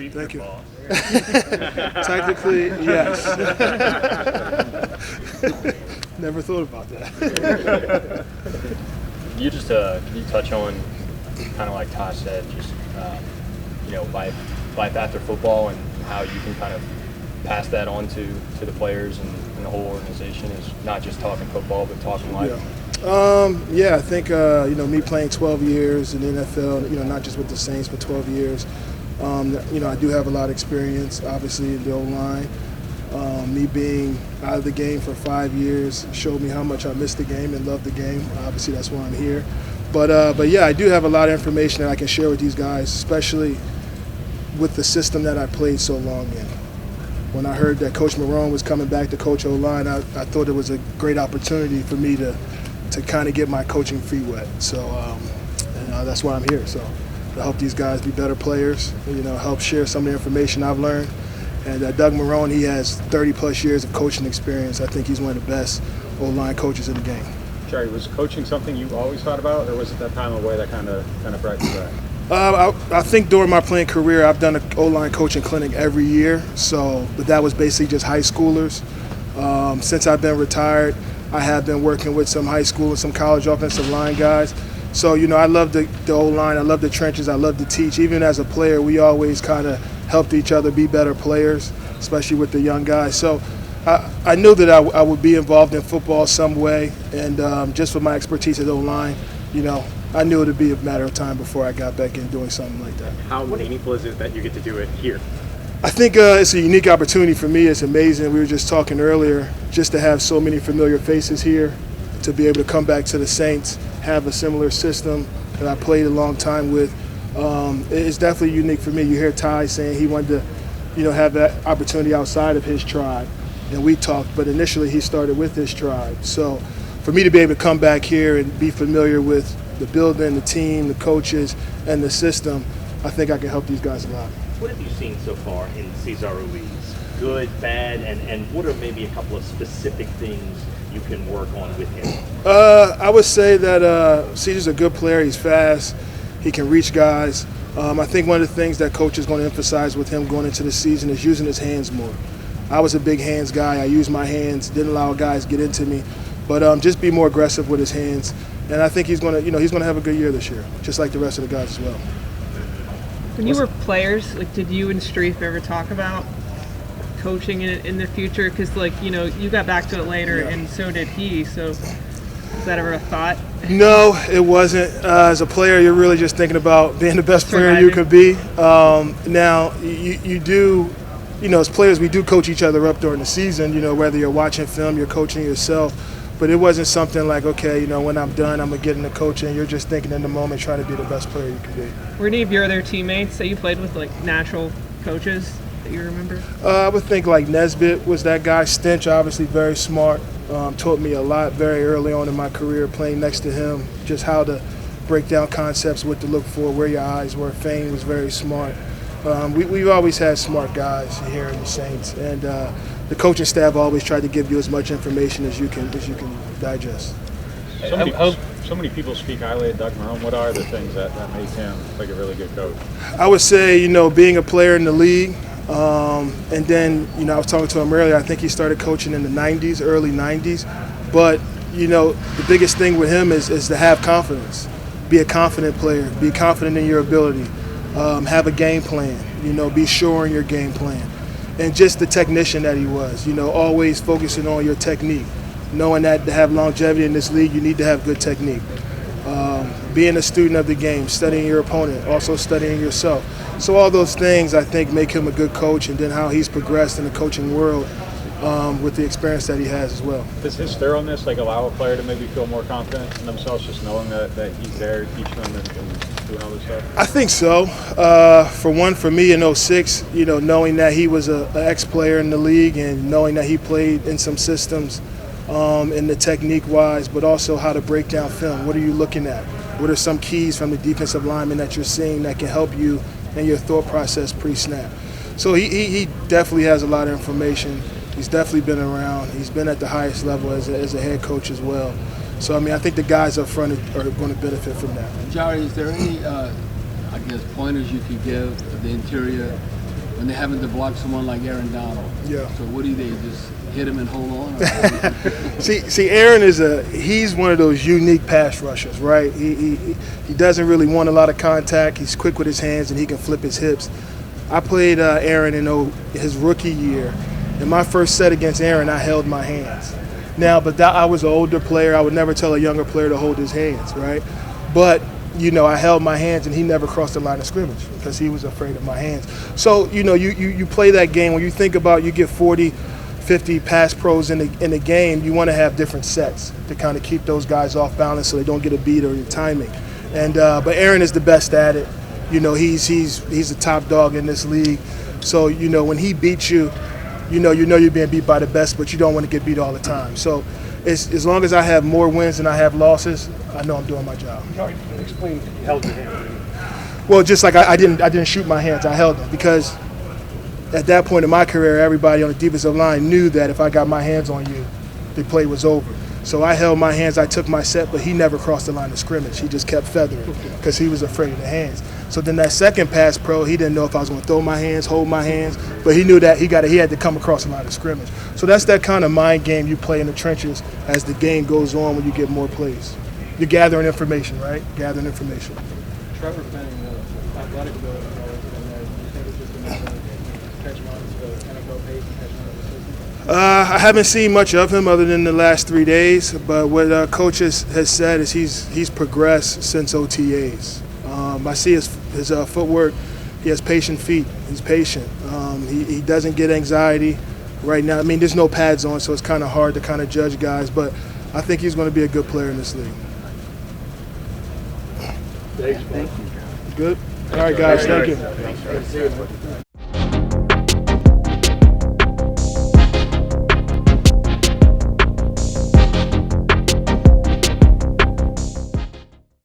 Thank you. Technically, yes. Never thought about that. Can you touch on, kind of like Tosh said, just life after football and how you can kind of pass that on to the players and the whole organization, is not just talking football but talking life? I think me playing 12 years in the NFL, not just with the Saints, but 12 years. I do have a lot of experience, obviously, in the O-line. Me being out of the game for 5 years showed me how much I missed the game and loved the game. Obviously, that's why I'm here. But I do have a lot of information that I can share with these guys, especially with the system that I played so long in. When I heard that Coach Marone was coming back to coach O-line, I thought it was a great opportunity for me to kind of get my coaching feet wet. So that's why I'm here. So to help these guys be better players, help share some of the information I've learned. And Doug Marone, he has 30-plus years of coaching experience. I think he's one of the best O-line coaches in the game. Jahri, was coaching something you always thought about, or was it that time away that kind of brought you back? I think during my playing career, I've done an O-line coaching clinic every year. But that was basically just high schoolers. Since I've been retired, I have been working with some high school and some college offensive line guys. So, I love the O-line. I love the trenches. I love to teach. Even as a player, we always kind of helped each other be better players, especially with the young guys. So I knew that I would be involved in football some way. And just with my expertise at O-line, I knew it would be a matter of time before I got back in doing something like that. How meaningful is it that you get to do it here? I think it's a unique opportunity for me. It's amazing. We were just talking earlier, just to have so many familiar faces here, to be able to come back to the Saints, have a similar system that I played a long time with. It's definitely unique for me. You hear Ty saying he wanted to, have that opportunity outside of his tribe, and we talked. But initially, he started with his tribe. So, for me to be able to come back here and be familiar with the building, the team, the coaches, and the system, I think I can help these guys a lot. What have you seen so far in Cesar Ruiz? Good, bad, and what are maybe a couple of specific things you can work on with him? I would say that Cesar's a good player. He's fast. He can reach guys. I think one of the things that coach is going to emphasize with him going into the season is using his hands more. I was a big hands guy. I used my hands, didn't allow guys get into me. But just be more aggressive with his hands. And I think he's going to have a good year this year, just like the rest of the guys as well. When you were players, did you and Streif ever talk about coaching in the future? Because, you got back to it later, and so did he. So was that ever a thought? No, it wasn't. As a player, you're really just thinking about being the best player you could be. Now, you do, as players, we do coach each other up during the season, whether you're watching film, you're coaching yourself. But it wasn't something like, okay, when I'm done, I'm going to get into coaching. You're just thinking in the moment, trying to be the best player you can be. Were any of your other teammates that you played with, natural coaches that you remember? I would think Nesbitt was that guy. Stinch, obviously very smart. Taught me a lot very early on in my career playing next to him, just how to break down concepts, what to look for, where your eyes were. Fane was very smart. We've always had smart guys here in the Saints, and the coaching staff always tried to give you as much information as you can digest. So many people speak highly of Doug Marone. What are the things that make him a really good coach? I would say, being a player in the league, and then, I was talking to him earlier, I think he started coaching in the 90s, early 90s. But, the biggest thing with him is to have confidence. Be a confident player. Be confident in your ability. Have a game plan. Be sure in your game plan. And just the technician that he was, always focusing on your technique. Knowing that to have longevity in this league, you need to have good technique. Being a student of the game, studying your opponent, also studying yourself. So all those things, I think, make him a good coach, and then how he's progressed in the coaching world with the experience that he has as well. Does his thoroughness allow a player to maybe feel more confident in themselves, just knowing that he's there to teach them and doing all this stuff? I think so. For me in 06, knowing that he was an ex-player in the league and knowing that he played in some systems in the technique-wise, but also how to break down film. What are you looking at? What are some keys from the defensive lineman that you're seeing that can help you in your thought process pre-snap? So he definitely has a lot of information. He's definitely been around. He's been at the highest level as a head coach as well. So, I think the guys up front are going to benefit from that. Jahri, is there any, pointers you could give the interior when they're having to block someone like Aaron Donald. Yeah. So what do they just hit him and hold on? Or See, Aaron he's one of those unique pass rushers, right? He doesn't really want a lot of contact. He's quick with his hands and he can flip his hips. I played Aaron in his rookie year. In my first set against Aaron, I held my hands. Now, but I was an older player. I would never tell a younger player to hold his hands, right? But I held my hands and he never crossed the line of scrimmage because he was afraid of my hands. So, you play that game. When you think about you get 40, 50 pass pros in the game, you want to have different sets to kind of keep those guys off balance so they don't get a beat or your timing. And but Aaron is the best at it. He's the top dog in this league. So, when he beats you, you're being beat by the best, but you don't want to get beat all the time. So as long as I have more wins than I have losses, I know I'm doing my job. Explain, you held your hand. Well, just like I didn't shoot my hands, I held them because at that point in my career, everybody on the defensive line knew that if I got my hands on you, the play was over. So I held my hands, I took my set, but he never crossed the line of scrimmage. He just kept feathering because he was afraid of the hands. So then that second pass pro, he didn't know if I was going to throw my hands, hold my hands, but he knew that he had to come across the line of scrimmage. So that's that kind of mind game you play in the trenches as the game goes on when you get more plays. You're gathering information, right? Gathering information. Trevor Penning, athletic ability, and you think it's just a matter of catching on to the NFL pace and catching on to the system? I haven't seen much of him other than the last 3 days, but what coach has said is he's progressed since OTAs. I see his footwork. He has patient feet. He's patient. He doesn't get anxiety right now. I mean, there's no pads on, so it's kind of hard to kind of judge guys, but I think he's going to be a good player in this league. Thank you. Good? All right, guys. Thank you.